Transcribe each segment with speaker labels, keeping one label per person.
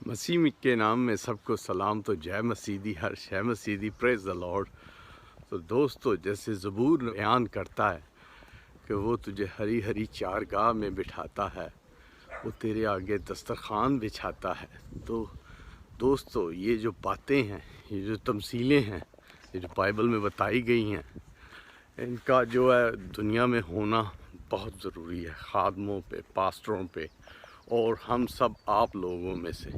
Speaker 1: मसीह के नाम में सबको सलाम। तो जय मसीदी, हर शय मसीदी, प्रेज द लॉर्ड। तो दोस्तों, जैसे ज़बूर बयान करता है कि वो तुझे हरी हरी चारगाह में बिठाता है, वो तेरे आगे दस्तरखान बिछाता है। तो दोस्तों, ये जो बातें हैं, ये जो तमसीलें हैं, ये जो बाइबल में बताई गई हैं, इनका जो है दुनिया में होना बहुत ज़रूरी है। खादमों पे, पास्टरों पे और हम सब आप लोगों में से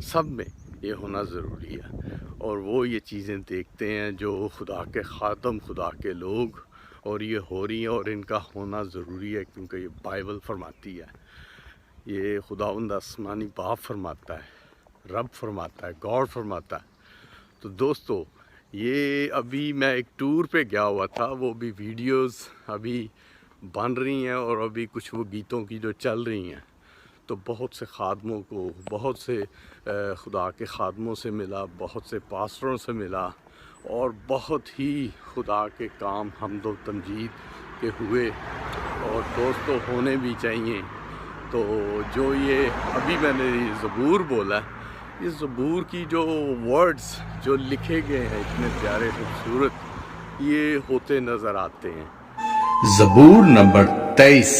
Speaker 1: सब में ये होना ज़रूरी है। और वो ये चीज़ें देखते हैं जो खुदा के खादम, खुदा के लोग, और ये हो रही हैं और इनका होना ज़रूरी है, क्योंकि ये बाइबल फरमाती है, ये खुदावंद आसमानी बाप फरमाता है, रब फरमाता है, गॉड फरमाता है। तो दोस्तों, ये अभी मैं एक टूर पे गया हुआ था, वो भी वीडियोस अभी बन रही हैं और अभी कुछ वो गीतों की जो चल रही हैं। तो बहुत से खादमों को, बहुत से खुदा के खादमों से मिला, बहुत से पास्टरों से मिला, और बहुत ही खुदा के काम हम्द व तमजीद के हुए, और दोस्तों होने भी चाहिए। तो जो ये अभी मैंने ज़बूर बोला, इस ज़बूर की जो वर्ड्स जो लिखे गए हैं इतने प्यारे खूबसूरत, ये होते नज़र आते हैं।
Speaker 2: ज़बूर नंबर 23।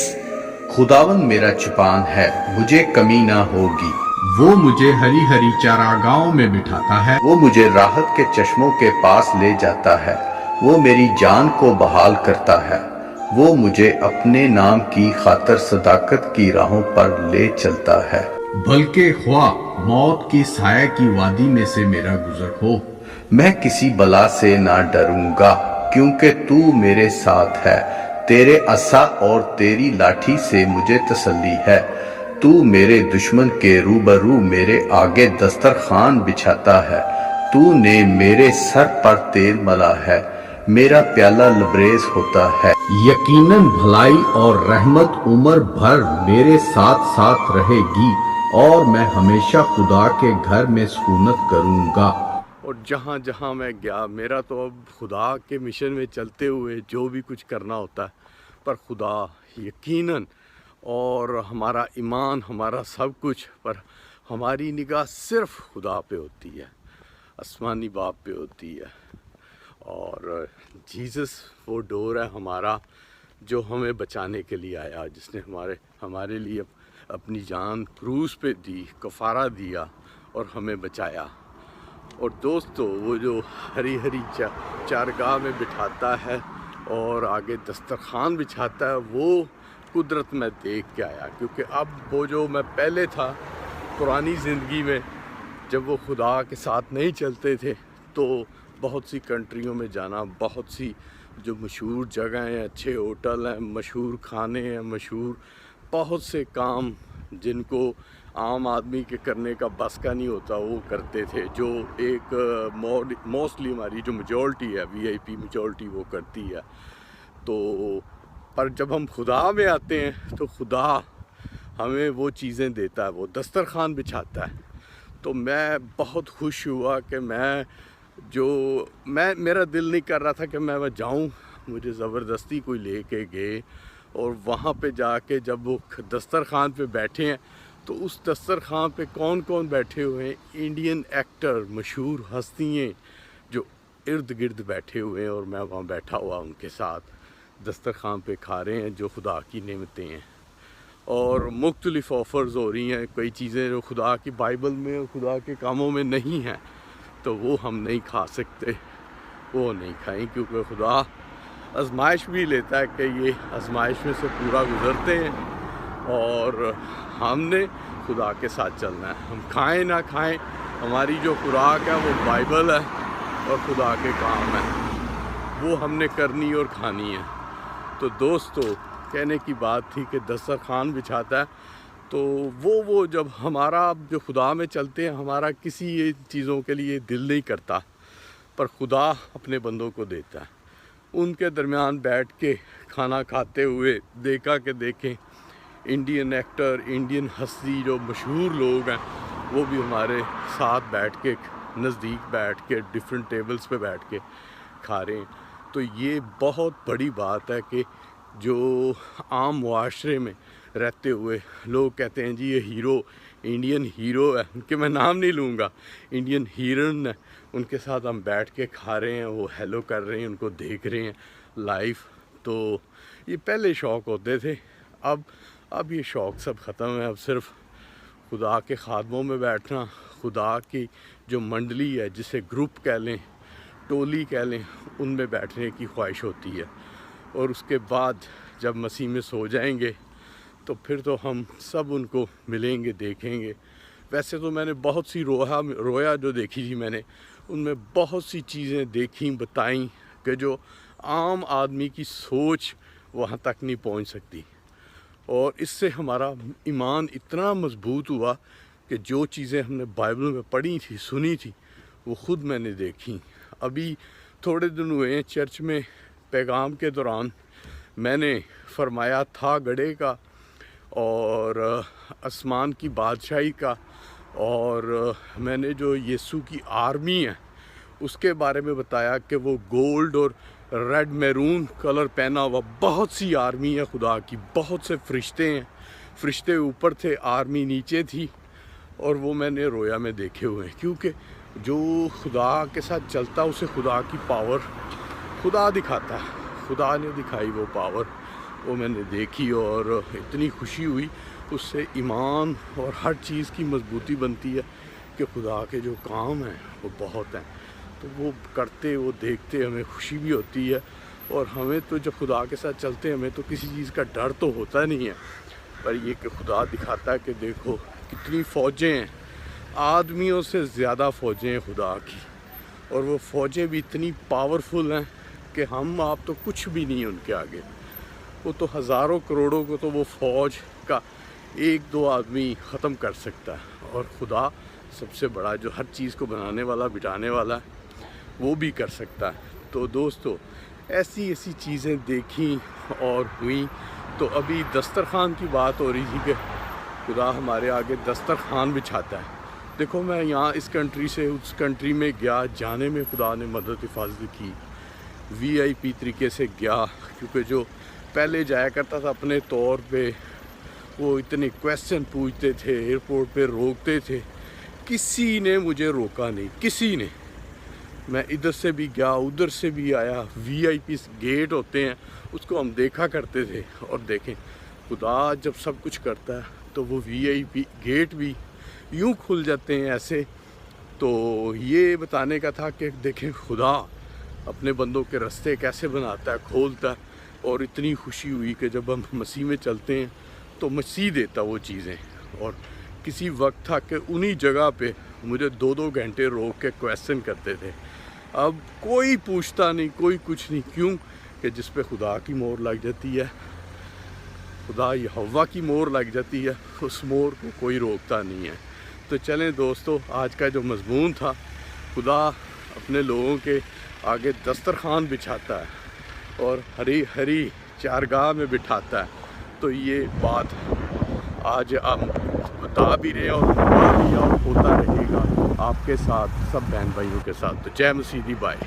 Speaker 2: खुदावन मेरा चुपान है, मुझे कमी ना होगी।
Speaker 3: वो मुझे हरी हरी चारागाहों में बिठाता है।
Speaker 2: वो मुझे राहत के चश्मों के पास ले जाता है। वो मेरी जान को बहाल करता है। वो मुझे अपने नाम की खातर सदाकत की राहों पर ले चलता है।
Speaker 3: बल्कि ख्वा मौत की साया की वादी में से मेरा गुजर हो,
Speaker 2: मैं किसी बला से ना डरूंगा, क्योंकि तू मेरे साथ है। तेरे असा और तेरी लाठी से मुझे तसल्ली है। तू मेरे दुश्मन के रूबरू मेरे आगे दस्तरखान बिछाता है। तूने मेरे सर पर तेल मला है, मेरा प्याला लबरेज होता है।
Speaker 3: यकीनन भलाई और रहमत उम्र भर मेरे साथ साथ रहेगी, और मैं हमेशा खुदा के घर में सुकूनत करूंगा।
Speaker 1: और जहाँ जहाँ मैं गया, मेरा तो अब खुदा के मिशन में चलते हुए जो भी कुछ करना होता है, पर खुदा यकीनन, और हमारा ईमान, हमारा सब कुछ, पर हमारी निगाह सिर्फ खुदा पे होती है, आसमानी बाप पे होती है। और जीसस वो डोर है हमारा, जो हमें बचाने के लिए आया, जिसने हमारे लिए अपनी जान क्रूस पे दी, कफ़ारा दिया और हमें बचाया। और दोस्तों, वो जो हरी हरी चारगाह में बिठाता है और आगे दस्तरखान बिछाता है, वो कुदरत में देख के आया। क्योंकि अब वो जो मैं पहले था पुरानी ज़िंदगी में, जब वो खुदा के साथ नहीं चलते थे, तो बहुत सी कंट्रियों में जाना, बहुत सी जो मशहूर जगह हैं, अच्छे होटल हैं, मशहूर खाने हैं, मशहूर बहुत से काम जिनको आम आदमी के करने का बस का नहीं होता, वो करते थे। जो एक मोस्टली हमारी जो मेजॉरिटी है, वीआईपी मेजॉरिटी, वो करती है। तो पर जब हम खुदा में आते हैं तो खुदा हमें वो चीज़ें देता है, वो दस्तरखान बिछाता है। तो मैं बहुत खुश हुआ कि मेरा दिल नहीं कर रहा था कि मैं वह जाऊं, मुझे ज़बरदस्ती कोई लेके गए। और वहाँ पे जाके जब वो दस्तरखान पे बैठे हैं, तो उस दस्तरखान पे कौन कौन बैठे हुए हैं? इंडियन एक्टर, मशहूर हस्तियाँ जो इर्द गिर्द बैठे हुए हैं, और मैं वहाँ बैठा हुआ उनके साथ दस्तरखान पे खा रहे हैं जो खुदा की नेमतें हैं। और मुख्तलिफ़ ऑफ़र्स हो रही हैं, कई चीज़ें जो खुदा की बाइबल में और खुदा के कामों में नहीं हैं, तो वो हम नहीं खा सकते, वो नहीं खाएं, क्योंकि खुदा आजमाइश भी लेता है कि ये आजमाइश में से पूरा गुज़रते हैं। और हमने खुदा के साथ चलना है, हम खाएं ना खाएं, हमारी जो खुराक है वो बाइबल है और खुदा के काम है, वो हमने करनी और खानी है। तो दोस्तों, कहने की बात थी कि दस्तरखान बिछाता है, तो वो जब हमारा जो खुदा में चलते हैं, हमारा किसी ये चीज़ों के लिए दिल नहीं करता, पर खुदा अपने बंदों को देता है। उनके दरमियान बैठ के खाना खाते हुए देखा कि देखें, इंडियन एक्टर, इंडियन हस्ती जो मशहूर लोग हैं, वो भी हमारे साथ बैठ के, नज़दीक बैठ के, डिफरेंट टेबल्स पे बैठ के खा रहे हैं। तो ये बहुत बड़ी बात है कि जो आम मुआशरे में रहते हुए लोग कहते हैं जी ये हीरो इंडियन हीरो है, उनके मैं नाम नहीं लूँगा, इंडियन हीरोइन है, उनके साथ हम बैठ के खा रहे हैं, वो हेलो कर रहे हैं, उनको देख रहे हैं लाइव। तो ये पहले शौक़ होते थे, अब ये शौक़ सब ख़त्म है। अब सिर्फ खुदा के खादमों में बैठना, खुदा की जो मंडली है, जिसे ग्रुप कह लें, टोली कह लें, उनमें बैठने की ख्वाहिश होती है। और उसके बाद जब मसीह में सो जाएंगे तो फिर तो हम सब उनको मिलेंगे, देखेंगे। वैसे तो मैंने बहुत सी रोया जो देखी थी मैंने, उनमें बहुत सी चीज़ें देखी, बताई कि जो आम आदमी की सोच वहाँ तक नहीं पहुँच सकती। और इससे हमारा ईमान इतना मजबूत हुआ कि जो चीज़ें हमने बाइबल में पढ़ी थी, सुनी थी, वो ख़ुद मैंने देखी। अभी थोड़े दिन हुए हैं, चर्च में पैगाम के दौरान मैंने फरमाया था गड़े का और आसमान की बादशाही का, और मैंने जो यीशु की आर्मी है उसके बारे में बताया कि वो गोल्ड और रेड मैरून कलर पहना हुआ बहुत सी आर्मी है खुदा की, बहुत से फरिश्ते हैं, फरिश्ते ऊपर थे, आर्मी नीचे थी। और वो मैंने रोया में देखे हुए हैं, क्योंकि जो खुदा के साथ चलता उसे खुदा की पावर खुदा दिखाता है। खुदा ने दिखाई वो पावर, वो मैंने देखी और इतनी खुशी हुई, उससे ईमान और हर चीज़ की मजबूती बनती है कि खुदा के जो काम हैं वो बहुत हैं। तो वो करते, वो देखते हमें खुशी भी होती है। और हमें तो जब खुदा के साथ चलते हैं हमें तो किसी चीज़ का डर तो होता नहीं है, पर ये कि खुदा दिखाता है कि देखो कितनी फ़ौजें हैं, आदमियों से ज़्यादा फ़ौजें हैं खुदा की, और वो फ़ौजें भी इतनी पावरफुल हैं कि हम आप तो कुछ भी नहीं है उनके आगे। वो तो हज़ारों करोड़ों को तो वो फ़ौज का एक दो आदमी ख़त्म कर सकता है, और खुदा सबसे बड़ा जो हर चीज़ को बनाने वाला, बिठाने वाला है, वो भी कर सकता है। तो दोस्तों, ऐसी ऐसी चीज़ें देखी और हुई। तो अभी दस्तरखान की बात हो रही थी कि खुदा हमारे आगे दस्तरखान बिछाता है। देखो, मैं यहाँ इस कंट्री से उस कंट्री में गया, जाने में खुदा ने मदद हिफाजत की, VIP तरीके से गया, क्योंकि जो पहले जाया करता था अपने तौर पे, वो इतने क्वेश्चन पूछते थे, एयरपोर्ट पे रोकते थे, किसी ने मुझे रोका नहीं, किसी ने। मैं इधर से भी गया, उधर से भी आया। VIP गेट होते हैं, उसको हम देखा करते थे। और देखें, खुदा जब सब कुछ करता है तो वो VIP गेट भी यूँ खुल जाते हैं ऐसे। तो ये बताने का था कि देखें खुदा अपने बंदों के रास्ते कैसे बनाता है, खोलता है। और इतनी खुशी हुई कि जब हम मसीह में चलते हैं तो मसीह देता वो चीज़ें। और किसी वक्त था कि उन्हीं जगह पे मुझे 2-2 घंटे रोक के क्वेश्चन करते थे। अब कोई पूछता नहीं, कोई कुछ नहीं। क्यों? कि जिस पे खुदा की मोहर लग जाती है, खुदा यहोवा की मोहर लग जाती है, उस मोहर को कोई रोकता नहीं है। तो चलें दोस्तों, आज का जो मज़मून था, खुदा अपने लोगों के आगे दस्तरखान बिछाता है और हरी हरी चारगाह में बिठाता है। तो ये बात आज हम बता भी रहे और हुआ भी और होता रहेगा आपके साथ, सब बहन भाइयों के साथ। तो जय मसीह दी, बाय।